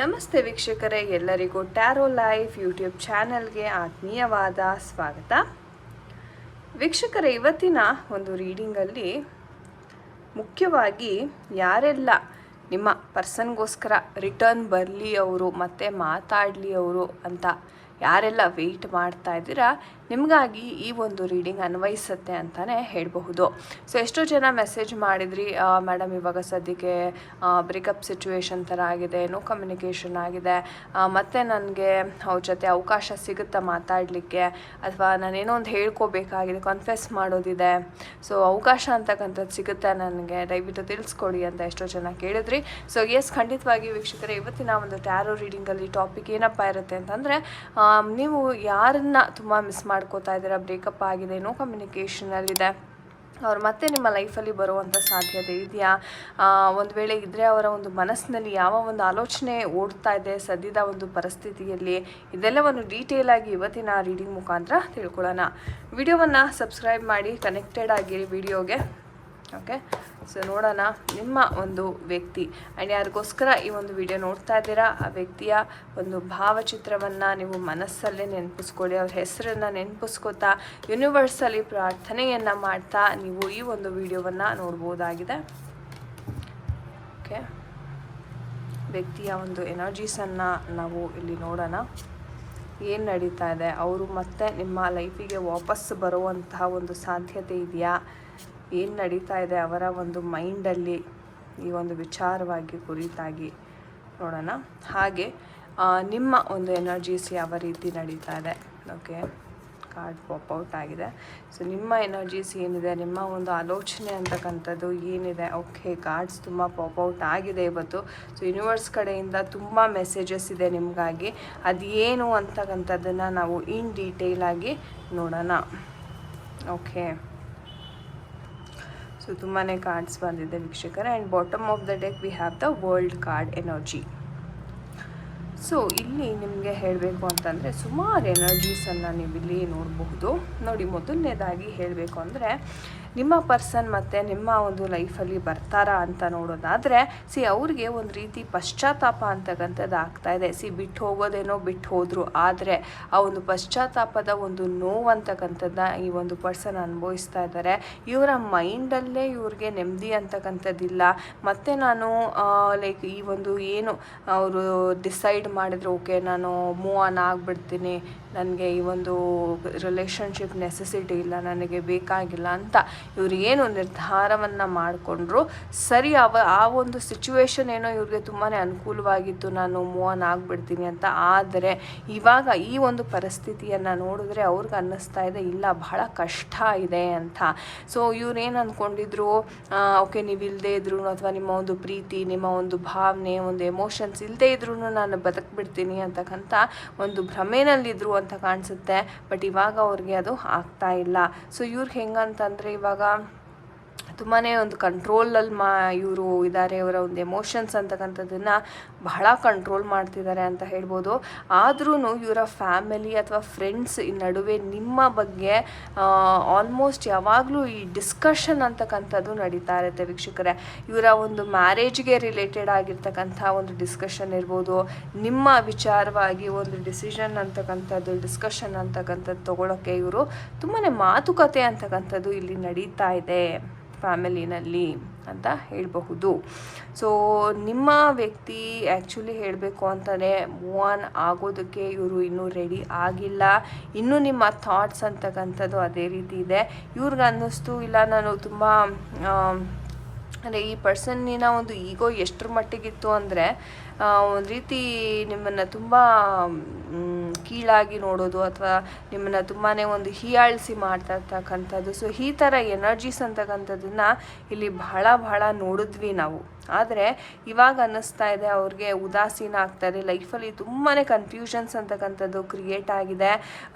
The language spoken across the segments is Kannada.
ನಮಸ್ತೆ ವೀಕ್ಷಕರೇ, ಎಲ್ಲರಿಗೂ ಟ್ಯಾರೋ ಲೈಫ್ ಯೂಟ್ಯೂಬ್ ಚಾನೆಲ್ಗೆ ಆತ್ಮೀಯವಾದ ಸ್ವಾಗತ. ವೀಕ್ಷಕರೇ, ಇವತ್ತಿನ ಒಂದು ರೀಡಿಂಗಲ್ಲಿ ಮುಖ್ಯವಾಗಿ ಯಾರೆಲ್ಲ ನಿಮ್ಮ ಪರ್ಸನ್ಗೋಸ್ಕರ ರಿಟರ್ನ್ ಬರಲಿ ಅವರು ಮತ್ತು ಮಾತಾಡಲಿ ಅವರು ಅಂತ ಯಾರೆಲ್ಲ ವೆಯ್ಟ್ ಮಾಡ್ತಾ ಇದ್ದೀರಾ, ನಿಮಗಾಗಿ ಈ ಒಂದು ರೀಡಿಂಗ್ ಅನ್ವಯಿಸುತ್ತೆ ಅಂತಲೇ ಹೇಳಬಹುದು. ಸೊ ಎಷ್ಟೋ ಜನ ಮೆಸೇಜ್ ಮಾಡಿದ್ರಿ, ಮೇಡಮ್ ಇವಾಗ ಸದ್ಯಕ್ಕೆ ಬ್ರೇಕಪ್ ಸಿಚುವೇಶನ್ ಥರ ಆಗಿದೆ, ನೋ ಕಮ್ಯುನಿಕೇಷನ್ ಆಗಿದೆ, ಮತ್ತು ನನಗೆ ಅವ್ರ ಜೊತೆ ಅವಕಾಶ ಸಿಗುತ್ತಾ ಮಾತಾಡಲಿಕ್ಕೆ, ಅಥವಾ ನಾನೇನೋ ಒಂದು ಹೇಳ್ಕೋಬೇಕಾಗಿದೆ, ಕನ್ಫೆಸ್ ಮಾಡೋದಿದೆ, ಸೊ ಅವಕಾಶ ಅಂತಕ್ಕಂಥದ್ದು ಸಿಗುತ್ತೆ ನನಗೆ, ದಯವಿಟ್ಟು ತಿಳಿಸ್ಕೊಡಿ ಅಂತ ಎಷ್ಟೋ ಜನ ಕೇಳಿದ್ರಿ. ಸೊ ಎಸ್, ಖಂಡಿತವಾಗಿ ವೀಕ್ಷಕರೇ, ಇವತ್ತಿನ ಒಂದು ಟ್ಯಾರೋ ರೀಡಿಂಗಲ್ಲಿ ಟಾಪಿಕ್ ಏನಪ್ಪ ಇರುತ್ತೆ ಅಂತಂದರೆ, ನೀವು ಯಾರನ್ನ ತುಂಬ ಮಿಸ್ ಮಾಡ್ಕೋತಾ ಇದ್ದೀರಾ, ಬ್ರೇಕಪ್ ಆಗಿದೆ, ನೋ ಕಮ್ಯುನಿಕೇಷನಲ್ಲಿದೆ, ಅವ್ರು ಮತ್ತೆ ನಿಮ್ಮ ಲೈಫಲ್ಲಿ ಬರುವಂಥ ಸಾಧ್ಯತೆ ಇದೆಯಾ, ಒಂದು ವೇಳೆ ಇದ್ದರೆ ಅವರ ಒಂದು ಮನಸ್ಸಿನಲ್ಲಿ ಯಾವ ಒಂದು ಆಲೋಚನೆ ಓಡ್ತಾ ಇದೆ ಸದ್ಯದ ಒಂದು ಪರಿಸ್ಥಿತಿಯಲ್ಲಿ, ಇದೆಲ್ಲವನ್ನು ಡೀಟೇಲಾಗಿ ಇವತ್ತಿನ ರೀಡಿಂಗ್ ಮುಖಾಂತರ ತಿಳ್ಕೊಳ್ಳೋಣ. ವಿಡಿಯೋವನ್ನು ಸಬ್ಸ್ಕ್ರೈಬ್ ಮಾಡಿ ಕನೆಕ್ಟೆಡ್ ಆಗಿರಿ ವಿಡಿಯೋಗೆ. ಓಕೆ, ಸೊ ನೋಡೋಣ ನಿಮ್ಮ ಒಂದು ವ್ಯಕ್ತಿ ಆ್ಯಂಡ್ ಯಾರಿಗೋಸ್ಕರ ಈ ಒಂದು ವಿಡಿಯೋ ನೋಡ್ತಾ ಇದ್ದೀರಾ ಆ ವ್ಯಕ್ತಿಯ ಒಂದು ಭಾವಚಿತ್ರವನ್ನು ನೀವು ಮನಸ್ಸಲ್ಲೇ ನೆನಪಿಸ್ಕೊಳ್ಳಿ, ಅವ್ರ ಹೆಸರನ್ನು ನೆನಪಿಸ್ಕೋತಾ ಯೂನಿವರ್ಸಲ್ಲಿ ಪ್ರಾರ್ಥನೆಯನ್ನು ಮಾಡ್ತಾ ನೀವು ಈ ಒಂದು ವಿಡಿಯೋವನ್ನು ನೋಡ್ಬೋದಾಗಿದೆ. ಓಕೆ, ವ್ಯಕ್ತಿಯ ಒಂದು ಎನರ್ಜೀಸನ್ನು ನಾವು ಇಲ್ಲಿ ನೋಡೋಣ. ಏನು ನಡೀತಾ ಇದೆ, ಅವರು ಮತ್ತೆ ನಿಮ್ಮ ಲೈಫಿಗೆ ವಾಪಸ್ ಬರುವಂತಹ ಒಂದು ಸಾಧ್ಯತೆ ಇದೆಯಾ, ಏನು ನಡೀತಾ ಇದೆ ಅವರ ಒಂದು ಮೈಂಡಲ್ಲಿ ಈ ಒಂದು ವಿಚಾರವಾಗಿ ಕುರಿತಾಗಿ ನೋಡೋಣ. ಹಾಗೆ ನಿಮ್ಮ ಒಂದು ಎನರ್ಜೀಸ್ ಯಾವ ರೀತಿ ನಡೀತಾ ಇದೆ. ಓಕೆ, ಕಾರ್ಡ್ ಪಾಪ್ಔಟ್ ಆಗಿದೆ. ಸೊ ನಿಮ್ಮ ಎನರ್ಜೀಸ್ ಏನಿದೆ, ನಿಮ್ಮ ಒಂದು ಆಲೋಚನೆ ಅಂತಕ್ಕಂಥದ್ದು ಏನಿದೆ. ಓಕೆ, ಕಾರ್ಡ್ಸ್ ತುಂಬ ಪಾಪ್ಔಟ್ ಆಗಿದೆ ಇವತ್ತು. ಸೊ ಯೂನಿವರ್ಸ್ ಕಡೆಯಿಂದ ತುಂಬ ಮೆಸೇಜಸ್ ಇದೆ ನಿಮಗಾಗಿ. ಅದೇನು ಅಂತಕ್ಕಂಥದ್ದನ್ನು ನಾವು ಇನ್ ಡೀಟೇಲಾಗಿ ನೋಡೋಣ. ಓಕೆ, ಸೊ ತುಂಬಾ ಕಾರ್ಡ್ಸ್ ಬಂದಿದೆ ವೀಕ್ಷಕರೇ. And bottom of the deck we have the world card energy. So ಇಲ್ಲಿ ನಿಮಗೆ ಹೇಳಬೇಕು ಅಂತಂದರೆ ಸುಮಾರು ಎನರ್ಜೀಸನ್ನು ನೀವಿಲ್ಲಿ ನೋಡಬಹುದು. ನೋಡಿ, ಮೊದಲನೇದಾಗಿ ಹೇಳಬೇಕು ಅಂದರೆ ನಿಮ್ಮ ಪರ್ಸನ್ ಮತ್ತು ನಿಮ್ಮ ಒಂದು ಲೈಫಲ್ಲಿ ಬರ್ತಾರಾ ಅಂತ ನೋಡೋದಾದರೆ, ಅವ್ರಿಗೆ ಒಂದು ರೀತಿ ಪಶ್ಚಾತ್ತಾಪ ಅಂತಕ್ಕಂಥದ್ದು ಆಗ್ತಾಯಿದೆ. ಬಿಟ್ಟು ಹೋಗೋದೇನೋ ಬಿಟ್ಟು ಹೋದರು, ಆದರೆ ಆ ಒಂದು ಪಶ್ಚಾತ್ತಾಪದ ಒಂದು ನೋವು ಅಂತಕ್ಕಂಥದ್ದನ್ನ ಈ ಒಂದು ಪರ್ಸನ್ ಅನುಭವಿಸ್ತಾ ಇದ್ದಾರೆ. ಇವರ ಮೈಂಡಲ್ಲೇ ಇವ್ರಿಗೆ ನೆಮ್ಮದಿ ಅಂತಕ್ಕಂಥದ್ದಿಲ್ಲ. ಮತ್ತು ನಾನು ಲೈಕ್ ಈ ಒಂದು ಏನು ಅವರು ಡಿಸೈಡ್ ಮಾಡಿದ್ರು, ಓಕೆ ನಾನು ಮೂವ್ ಆನ್ ಆಗಿಬಿಡ್ತೀನಿ, ನನಗೆ ಈ ಒಂದು ರಿಲೇಷನ್ಶಿಪ್ ನೆಸೆಸಿಟಿ ಇಲ್ಲ, ನನಗೆ ಬೇಕಾಗಿಲ್ಲ ಅಂತ ಇವ್ರು ಏನು ನಿರ್ಧಾರವನ್ನು ಮಾಡಿಕೊಂಡ್ರು, ಸರಿ ಆ ಒಂದು ಸಿಚುವೇಶನ್ ಏನೋ ಇವ್ರಿಗೆ ತುಂಬಾ ಅನುಕೂಲವಾಗಿತ್ತು, ನಾನು ಮೂವ್ ಆನ್ ಆಗಿಬಿಡ್ತೀನಿ ಅಂತ. ಆದರೆ ಇವಾಗ ಈ ಒಂದು ಪರಿಸ್ಥಿತಿಯನ್ನು ನೋಡಿದ್ರೆ ಅವ್ರಿಗೆ ಅನ್ನಿಸ್ತಾ ಇದೆ, ಇಲ್ಲ ಬಹಳ ಕಷ್ಟ ಇದೆ ಅಂತ. ಸೊ ಇವ್ರೇನು ಅಂದ್ಕೊಂಡಿದ್ರು, ಓಕೆ ನೀವು ಇಲ್ಲದೇ ಇದ್ರು, ಅಥವಾ ನಿಮ್ಮ ಒಂದು ಪ್ರೀತಿ, ನಿಮ್ಮ ಒಂದು ಭಾವನೆ, ಒಂದು ಎಮೋಷನ್ಸ್ ಇಲ್ಲದೇ ಇದ್ರೂ ನಾನು ಬದುಕ್ಬಿಡ್ತೀನಿ ಅಂತಕ್ಕಂಥ ಒಂದು ಭ್ರಮೆನಲ್ಲಿದ್ದರು ಅಂತ ಕಾಣಿಸುತ್ತೆ. ಬಟ್ ಇವಾಗ ಅವ್ರಿಗೆ ಅದು ಆಗ್ತಾ ಇಲ್ಲ. ಸೊ ಇವ್ರಿಗೆ ಹೆಂಗಂತಂದರೆ ಇವಾಗ ತುಂಬಾ ಒಂದು ಕಂಟ್ರೋಲಲ್ಲಿ ಇವರು ಇದ್ದಾರೆ. ಇವರ ಒಂದು ಎಮೋಷನ್ಸ್ ಅಂತಕ್ಕಂಥದ್ದನ್ನು ಬಹಳ ಕಂಟ್ರೋಲ್ ಮಾಡ್ತಿದ್ದಾರೆ ಅಂತ ಹೇಳ್ಬೋದು. ಆದ್ರೂ ಇವರ ಫ್ಯಾಮಿಲಿ ಅಥವಾ ಫ್ರೆಂಡ್ಸ್ ಈ ನಡುವೆ ನಿಮ್ಮ ಬಗ್ಗೆ ಆಲ್ಮೋಸ್ಟ್ ಯಾವಾಗಲೂ ಈ ಡಿಸ್ಕಷನ್ ಅಂತಕ್ಕಂಥದ್ದು ನಡೀತಾ ಇರುತ್ತೆ ವೀಕ್ಷಕರೇ. ಇವರ ಒಂದು ಮ್ಯಾರೇಜ್ಗೆ ರಿಲೇಟೆಡ್ ಆಗಿರ್ತಕ್ಕಂಥ ಒಂದು ಡಿಸ್ಕಷನ್ ಇರ್ಬೋದು, ನಿಮ್ಮ ವಿಚಾರವಾಗಿ ಒಂದು ಡಿಸಿಷನ್ ಅಂತಕ್ಕಂಥದ್ದು, ಡಿಸ್ಕಷನ್ ಅಂತಕ್ಕಂಥದ್ದು ತೊಗೊಳಕ್ಕೆ ಇವರು ತುಂಬಾ ಮಾತುಕತೆ ಅಂತಕ್ಕಂಥದ್ದು ಇಲ್ಲಿ ನಡೀತಾ ಇದೆ ಫ್ಯಾಮಿಲಿನಲ್ಲಿ ಅಂತ ಹೇಳಬಹುದು. ಸೊ ನಿಮ್ಮ ವ್ಯಕ್ತಿ ಆ್ಯಕ್ಚುಲಿ ಹೇಳಬೇಕು ಅಂತಲೇ ಮೂವ್ ಆನ್ ಆಗೋದಕ್ಕೆ ಇವರು ಇನ್ನೂ ರೆಡಿ ಆಗಿಲ್ಲ. ಇನ್ನೂ ನಿಮ್ಮ ಥಾಟ್ಸ್ ಅಂತಕ್ಕಂಥದ್ದು ಅದೇ ರೀತಿ ಇದೆ. ಇವ್ರಿಗೆ ಅನ್ನಿಸ್ತು, ಇಲ್ಲ ನಾನು ತುಂಬ ಅಂದರೆ ಈ ಪರ್ಸನ್ನಿನ ಒಂದು ಈಗೋ ಎಷ್ಟರ ಮಟ್ಟಿಗಿತ್ತು ಅಂದರೆ ಒಂದು ರೀತಿ ನಿಮ್ಮನ್ನು ತುಂಬ ಕೀಳಾಗಿ ನೋಡೋದು, ಅಥವಾ ನಿಮ್ಮನ್ನು ತುಂಬಾ ಒಂದು ಹೀಯಾಳಿಸಿ ಮಾಡ್ತಾ ಇರ್ತಕ್ಕಂಥದ್ದು. ಸೊ ಈ ಥರ ಎನರ್ಜೀಸ್ ಅಂತಕ್ಕಂಥದ್ದನ್ನು ಇಲ್ಲಿ ಬಹಳ ನೋಡಿದ್ವಿ ನಾವು. ಆದರೆ ಇವಾಗ ಅನ್ನಿಸ್ತಾ ಇದೆ ಅವ್ರಿಗೆ ಉದಾಸೀನ ಆಗ್ತಾಯಿದೆ, ಲೈಫಲ್ಲಿ ತುಂಬಾ ಕನ್ಫ್ಯೂಷನ್ಸ್ ಅಂತಕ್ಕಂಥದ್ದು ಕ್ರಿಯೇಟ್ ಆಗಿದೆ.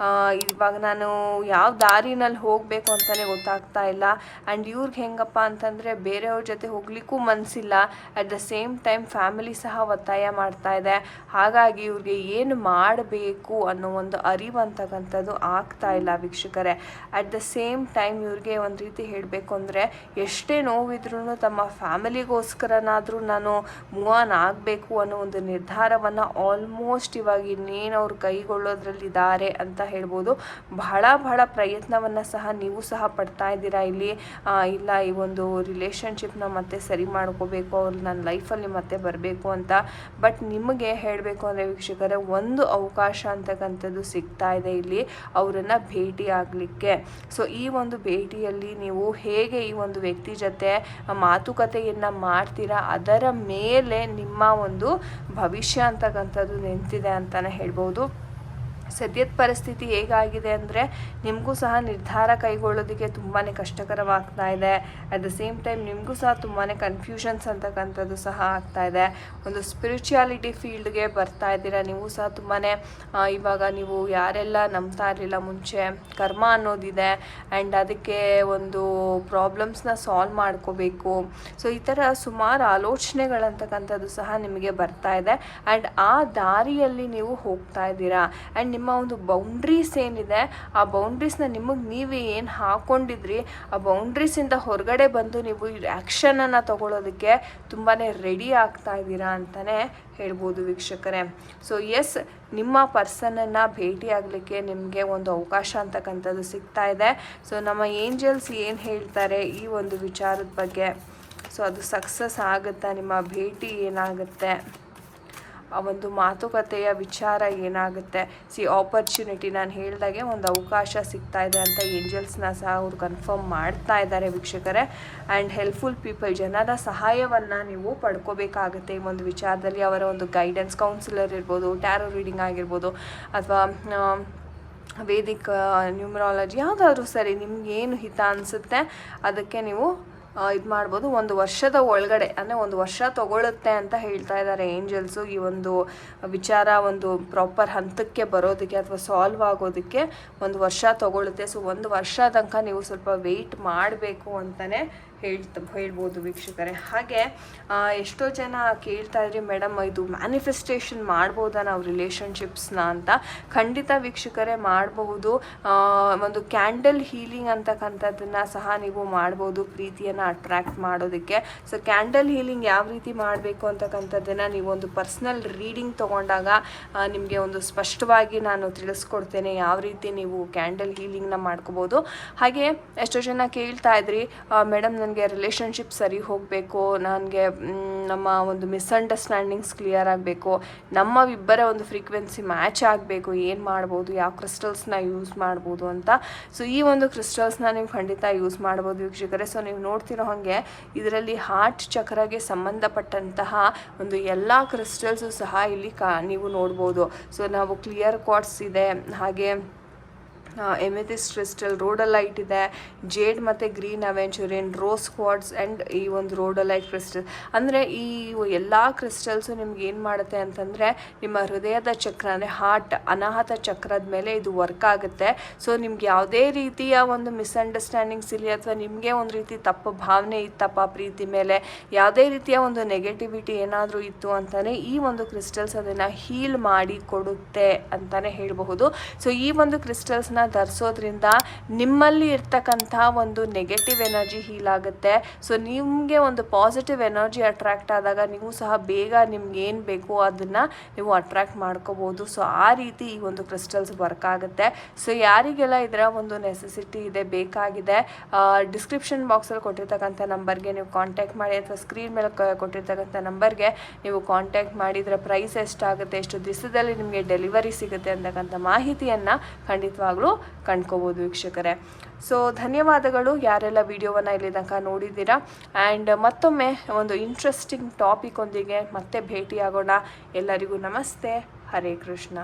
ಇವಾಗ ನಾನು ಯಾವ ದಾರಿನಲ್ಲಿ ಹೋಗಬೇಕು ಅಂತಲೇ ಗೊತ್ತಾಗ್ತಾ ಇಲ್ಲ. ಆ್ಯಂಡ್ ಇವ್ರಿಗೆ ಹೆಂಗಪ್ಪ ಅಂತಂದರೆ ಬೇರೆಯವ್ರ ಜೊತೆ ಹೋಗ್ಲಿಕ್ಕೂ ಮನಸ್ಸಿಲ್ಲ. At the same time family ಸಹ ಒತ್ತಾಯ ಮಾಡ್ತಾ ಇದೆ. ಹಾಗಾಗಿ ಇವ್ರಿಗೆ ಏನು ಮಾಡಬೇಕು ಅನ್ನೋ ಒಂದು ಅರಿವು ಅಂತಕ್ಕಂಥದ್ದು ಆಗ್ತಾ ಇಲ್ಲ ವೀಕ್ಷಕರೇ. ಅಟ್ ದ ಸೇಮ್ ಟೈಮ್ ಇವ್ರಿಗೆ ಒಂದು ರೀತಿ ಹೇಳಬೇಕು ಅಂದರೆ ಎಷ್ಟೇ ನೋವಿದ್ರೂ ತಮ್ಮ ಫ್ಯಾಮಿಲಿಗೋಸ್ಕರ ಥರನಾದರೂ ನಾನು ಮೂವ್ ಆನ್ ಆಗಬೇಕು ಅನ್ನೋ ಒಂದು ನಿರ್ಧಾರವನ್ನು ಆಲ್ಮೋಸ್ಟ್ ಇವಾಗ ಇನ್ನೇನು ಅವ್ರು ಕೈಗೊಳ್ಳೋದ್ರಲ್ಲಿದ್ದಾರೆ ಅಂತ ಹೇಳ್ಬೋದು. ಬಹಳ ಪ್ರಯತ್ನವನ್ನು ಸಹ ನೀವು ಸಹ ಪಡ್ತಾ ಇದ್ದೀರಾ ಇಲ್ಲಿ. ಇಲ್ಲ ಈ ಒಂದು ರಿಲೇಷನ್ಶಿಪ್ನ ಮತ್ತೆ ಸರಿ ಮಾಡ್ಕೋಬೇಕು, ಅವ್ರು ನನ್ನ ಲೈಫಲ್ಲಿ ಮತ್ತೆ ಬರಬೇಕು ಅಂತ. ಬಟ್ ನಿಮಗೆ ಹೇಳಬೇಕು ಅಂದರೆ ವೀಕ್ಷಕರೇ, ಒಂದು ಅವಕಾಶ ಅಂತಕ್ಕಂಥದ್ದು ಸಿಗ್ತಾ ಇದೆ ಇಲ್ಲಿ ಅವರನ್ನು ಭೇಟಿ ಆಗಲಿಕ್ಕೆ. ಸೊ ಈ ಒಂದು ಭೇಟಿಯಲ್ಲಿ ನೀವು ಹೇಗೆ ಈ ಒಂದು ವ್ಯಕ್ತಿ ಜೊತೆ ಮಾತುಕತೆಯನ್ನು ಮಾಡ್ತೀರಾ ಅದರ ಮೇಲೆ ನಿಮ್ಮ ಒಂದು ಭವಿಷ್ಯ ಅಂತಕ್ಕಂಥದ್ದು ನಿಂತಿದೆ ಅಂತಲೇ ಹೇಳ್ಬೋದು. ಸದ್ಯದ ಪರಿಸ್ಥಿತಿ ಹೇಗಾಗಿದೆ ಅಂದರೆ ನಿಮಗೂ ಸಹ ನಿರ್ಧಾರ ಕೈಗೊಳ್ಳೋದಕ್ಕೆ ತುಂಬಾ ಕಷ್ಟಕರವಾಗ್ತಾ ಇದೆ. ಅಟ್ ದ ಸೇಮ್ ಟೈಮ್ ನಿಮಗೂ ಸಹ ತುಂಬಾ ಕನ್ಫ್ಯೂಷನ್ಸ್ ಅಂತಕ್ಕಂಥದ್ದು ಸಹ ಆಗ್ತಾ ಇದೆ. ಒಂದು ಸ್ಪಿರಿಚುಯಾಲಿಟಿ ಫೀಲ್ಡ್ಗೆ ಬರ್ತಾ ಇದ್ದೀರಾ ನೀವು ಸಹ. ತುಂಬಾ ಇವಾಗ ನೀವು ಯಾರೆಲ್ಲ ನಂಬ್ತಾ ಇರಲಿಲ್ಲ ಮುಂಚೆ, ಕರ್ಮ ಅನ್ನೋದಿದೆ ಆ್ಯಂಡ್ ಅದಕ್ಕೆ ಒಂದು ಪ್ರಾಬ್ಲಮ್ಸ್ನ ಸಾಲ್ವ್ ಮಾಡ್ಕೋಬೇಕು. ಸೊ ಈ ಥರ ಸುಮಾರು ಆಲೋಚನೆಗಳಂತಕ್ಕಂಥದ್ದು ಸಹ ನಿಮಗೆ ಬರ್ತಾ ಇದೆ ಆ್ಯಂಡ್ ಆ ದಾರಿಯಲ್ಲಿ ನೀವು ಹೋಗ್ತಾ ಇದ್ದೀರಾ. ಆ್ಯಂಡ್ ನಿಮ್ಮ ಒಂದು ಬೌಂಡ್ರೀಸ್ ಏನಿದೆ ಆ ಬೌಂಡ್ರೀಸ್ನ ನಿಮಗೆ ನೀವೇ ಏನು ಹಾಕ್ಕೊಂಡಿದ್ರಿ ಆ ಬೌಂಡ್ರೀಸಿಂದ ಹೊರಗಡೆ ಬಂದು ನೀವು ಆ್ಯಕ್ಷನನ್ನು ತಗೊಳ್ಳೋದಕ್ಕೆ ತುಂಬಾ ರೆಡಿ ಆಗ್ತಾ ಇದ್ದೀರಾ ಅಂತಲೇ ಹೇಳ್ಬೋದು ವೀಕ್ಷಕರೇ. ಸೊ ಎಸ್, ನಿಮ್ಮ ಪರ್ಸನನ್ನು ಭೇಟಿ ಆಗಲಿಕ್ಕೆ ನಿಮಗೆ ಒಂದು ಅವಕಾಶ ಅಂತಕ್ಕಂಥದ್ದು ಸಿಗ್ತಾ ಇದೆ. ಸೊ ನಮ್ಮ ಏಂಜಲ್ಸ್ ಏನು ಹೇಳ್ತಾರೆ ಈ ಒಂದು ವಿಚಾರದ ಬಗ್ಗೆ, ಸೊ ಅದು ಸಕ್ಸಸ್ ಆಗುತ್ತಾ, ನಿಮ್ಮ ಭೇಟಿ ಏನಾಗುತ್ತೆ, ಆ ಒಂದು ಮಾತುಕತೆಯ ವಿಚಾರ ಏನಾಗುತ್ತೆ. ಆಪರ್ಚುನಿಟಿ ನಾನು ಹೇಳಿದಾಗೆ ಒಂದು ಅವಕಾಶ ಸಿಗ್ತಾ ಇದೆ ಅಂತ ಏಂಜಲ್ಸ್ನ ಸಹ ಅವರು ಕನ್ಫರ್ಮ್ ಮಾಡ್ತಾ ಇದ್ದಾರೆ ವೀಕ್ಷಕರೇ. ಆ್ಯಂಡ್ ಹೆಲ್ಪ್ಫುಲ್ ಪೀಪಲ್, ಜನರ ಸಹಾಯವನ್ನು ನೀವು ಪಡ್ಕೋಬೇಕಾಗುತ್ತೆ ಈ ಒಂದು ವಿಚಾರದಲ್ಲಿ. ಅವರ ಒಂದು ಗೈಡೆನ್ಸ್, ಕೌನ್ಸಿಲರ್ ಇರ್ಬೋದು, ಟ್ಯಾರೋ ರೀಡಿಂಗ್ ಆಗಿರ್ಬೋದು, ಅಥವಾ ವೇದಿಕ್ ನ್ಯೂಮರಾಲಜಿ, ಯಾವುದಾದ್ರೂ ಸರಿ ನಿಮಗೇನು ಹಿತ ಅನಿಸುತ್ತೆ ಅದಕ್ಕೆ ನೀವು ಇದು ಮಾಡ್ಬೋದು. ಒಂದು ವರ್ಷದ ಒಳಗಡೆ ಅಂದರೆ ಒಂದು ವರ್ಷ ತೊಗೊಳುತ್ತೆ ಅಂತ ಹೇಳ್ತಾ ಇದ್ದಾರೆ ಏಂಜಲ್ಸು ಈ ಒಂದು ವಿಚಾರ ಒಂದು ಪ್ರಾಪರ್ ಹಂತಕ್ಕೆ ಬರೋದಕ್ಕೆ ಅಥವಾ ಸಾಲ್ವ್ ಆಗೋದಕ್ಕೆ ಒಂದು ವರ್ಷ ತೊಗೊಳುತ್ತೆ. ಸೊ ಒಂದು ವರ್ಷ ತನಕ ನೀವು ಸ್ವಲ್ಪ ವೆಯ್ಟ್ ಮಾಡಬೇಕು ಅಂತಲೇ ಹೇಳ್ಬೋದು ವೀಕ್ಷಕರೇ. ಹಾಗೆ ಎಷ್ಟೋ ಜನ ಕೇಳ್ತಾ ಇದ್ರಿ, ಮೇಡಮ್ ಇದು ಮ್ಯಾನಿಫೆಸ್ಟೇಷನ್ ಮಾಡ್ಬೋದಾ ನಾವು ರಿಲೇಷನ್ಶಿಪ್ಸ್ನ ಅಂತ. ಖಂಡಿತ ವೀಕ್ಷಕರೇ ಮಾಡಬಹುದು. ಒಂದು ಕ್ಯಾಂಡಲ್ ಹೀಲಿಂಗ್ ಅಂತಕ್ಕಂಥದ್ದನ್ನು ಸಹ ನೀವು ಮಾಡ್ಬೋದು ಪ್ರೀತಿಯನ್ನು ಅಟ್ರ್ಯಾಕ್ಟ್ ಮಾಡೋದಕ್ಕೆ. ಸೊ ಕ್ಯಾಂಡಲ್ ಹೀಲಿಂಗ್ ಯಾವ ರೀತಿ ಮಾಡಬೇಕು ಅಂತಕ್ಕಂಥದ್ದನ್ನು ನೀವು ಒಂದು ಪರ್ಸ್ನಲ್ ರೀಡಿಂಗ್ ತೊಗೊಂಡಾಗ ನಿಮಗೆ ಒಂದು ಸ್ಪಷ್ಟವಾಗಿ ನಾನು ತಿಳಿಸ್ಕೊಡ್ತೇನೆ ಯಾವ ರೀತಿ ನೀವು ಕ್ಯಾಂಡಲ್ ಹೀಲಿಂಗ್ನ ಮಾಡ್ಕೋಬೋದು. ಹಾಗೆ ಎಷ್ಟೋ ಜನ ಕೇಳ್ತಾ ಇದ್ರಿ, ಮೇಡಮ್ ನನಗೆ ರಿಲೇಷನ್ಶಿಪ್ ಸರಿ ಹೋಗಬೇಕು, ನನಗೆ ನಮ್ಮ ಒಂದು ಮಿಸ್ಅಂಡರ್ಸ್ಟ್ಯಾಂಡಿಂಗ್ಸ್ ಕ್ಲಿಯರ್ ಆಗಬೇಕು, ನಮ್ಮವಿಬ್ಬರ ಒಂದು ಫ್ರೀಕ್ವೆನ್ಸಿ ಮ್ಯಾಚ್ ಆಗಬೇಕು, ಏನು ಮಾಡ್ಬೋದು, ಯಾವ ಕ್ರಿಸ್ಟಲ್ಸ್ನ ಯೂಸ್ ಮಾಡ್ಬೋದು ಅಂತ. ಸೊ ಈ ಒಂದು ಕ್ರಿಸ್ಟಲ್ಸ್ನ ನೀವು ಖಂಡಿತ ಯೂಸ್ ಮಾಡ್ಬೋದು ವೀಕ್ಷಕರೇ. ಸೊ ನೀವು ನೋಡ್ತಿರೋ ಹಾಗೆ ಇದರಲ್ಲಿ ಹಾರ್ಟ್ ಚಕ್ರಗೆ ಸಂಬಂಧಪಟ್ಟಂತಹ ಒಂದು ಎಲ್ಲ ಕ್ರಿಸ್ಟಲ್ಸು ಸಹ ಇಲ್ಲಿ ನೀವು ನೋಡ್ಬೋದು. ಸೊ ನಾವು ಕ್ಲಿಯರ್ ಕ್ವಾರ್ಟ್ಸ್ ಇದೆ, ಹಾಗೆ ಎಮೆಥಿಸ್ಟ್ ಕ್ರಿಸ್ಟಲ್, ರೋಡಲೈಟ್ ಇದೆ, ಜೇಡ್ ಮತ್ತು ಗ್ರೀನ್ ಅವೆಂಚುರಿನ್, ರೋಸ್ ಕ್ವಾರ್ಟ್ಸ್ ಆ್ಯಂಡ್ ಈ ಒಂದು ರೋಡಲೈಟ್ ಕ್ರಿಸ್ಟಲ್. ಅಂದರೆ ಈ ಎಲ್ಲ ಕ್ರಿಸ್ಟಲ್ಸು ನಿಮ್ಗೆ ಏನು ಮಾಡುತ್ತೆ ಅಂತಂದರೆ ನಿಮ್ಮ ಹೃದಯದ ಚಕ್ರ ಅಂದರೆ ಹಾರ್ಟ್ ಅನಾಹತ ಚಕ್ರದ ಮೇಲೆ ಇದು ವರ್ಕ್ ಆಗುತ್ತೆ. ಸೊ ನಿಮ್ಗೆ ಯಾವುದೇ ರೀತಿಯ ಒಂದು ಮಿಸ್ಅಂಡರ್ಸ್ಟ್ಯಾಂಡಿಂಗ್ಸ್ ಇಲ್ಲಿ ಅಥವಾ ನಿಮಗೆ ಒಂದು ರೀತಿ ತಪ್ಪು ಭಾವನೆ ಇತ್ತಪ್ಪ ಪ್ರೀತಿ ಮೇಲೆ, ಯಾವುದೇ ರೀತಿಯ ಒಂದು ನೆಗೆಟಿವಿಟಿ ಏನಾದರೂ ಇತ್ತು ಅಂತಲೇ ಈ ಒಂದು ಕ್ರಿಸ್ಟಲ್ಸ್ ಅದನ್ನು ಹೀಲ್ ಮಾಡಿ ಕೊಡುತ್ತೆ ಅಂತಲೇ ಹೇಳಬಹುದು. ಸೊ ಈ ಒಂದು ಕ್ರಿಸ್ಟಲ್ಸ್ನ ಧರಿಸೋದ್ರಿಂದ ನಿಮ್ಮಲ್ಲಿ ಇರ್ತಕ್ಕಂಥ ಒಂದು ನೆಗೆಟಿವ್ ಎನರ್ಜಿ ಹೀಲ್ ಆಗುತ್ತೆ. ಸೊ ನಿಮಗೆ ಒಂದು ಪಾಸಿಟಿವ್ ಎನರ್ಜಿ ಅಟ್ರಾಕ್ಟ್ ಆದಾಗ ನೀವು ಸಹ ಬೇಗ ನಿಮ್ಗೆ ಏನು ಬೇಕು ಅದನ್ನು ನೀವು ಅಟ್ರಾಕ್ಟ್ ಮಾಡ್ಕೋಬೋದು. ಸೊ ಆ ರೀತಿ ಈ ಒಂದು ಕ್ರಿಸ್ಟಲ್ಸ್ ವರ್ಕ್ ಆಗುತ್ತೆ. ಸೊ ಯಾರಿಗೆಲ್ಲ ಇದರ ಒಂದು ನೆಸೆಸಿಟಿ ಇದೆ, ಬೇಕಾಗಿದೆ, ಡಿಸ್ಕ್ರಿಪ್ಷನ್ ಬಾಕ್ಸಲ್ಲಿ ಕೊಟ್ಟಿರ್ತಕ್ಕಂಥ ನಂಬರ್ಗೆ ನೀವು ಕಾಂಟ್ಯಾಕ್ಟ್ ಮಾಡಿ, ಅಥವಾ ಸ್ಕ್ರೀನ್ ಮೇಲೆ ಕೊಟ್ಟಿರ್ತಕ್ಕಂಥ ನಂಬರ್ಗೆ ನೀವು ಕಾಂಟ್ಯಾಕ್ಟ್ ಮಾಡಿ ಇದರ ಪ್ರೈಸ್ ಎಷ್ಟಾಗುತ್ತೆ, ಎಷ್ಟು ದಿವಸದಲ್ಲಿ ನಿಮಗೆ ಡೆಲಿವರಿ ಸಿಗುತ್ತೆ ಅಂತಕ್ಕಂಥ ಮಾಹಿತಿಯನ್ನು ಖಂಡಿತವಾಗ್ಲೂ ಕಂಡ್ಕೋಬೋದು ವೀಕ್ಷಕರೇ. ಸೊ ಧನ್ಯವಾದಗಳು ಯಾರೆಲ್ಲ ವಿಡಿಯೋವನ್ನು ಇಲ್ಲಿ ತನಕ ನೋಡಿದ್ದೀರಾ. ಆ್ಯಂಡ್ ಮತ್ತೊಮ್ಮೆ ಒಂದು ಇಂಟ್ರೆಸ್ಟಿಂಗ್ ಟಾಪಿಕ್ ಒಂದಿಗೆ ಮತ್ತೆ ಭೇಟಿಯಾಗೋಣ. ಎಲ್ಲರಿಗೂ ನಮಸ್ತೆ. ಹರೇ ಕೃಷ್ಣ.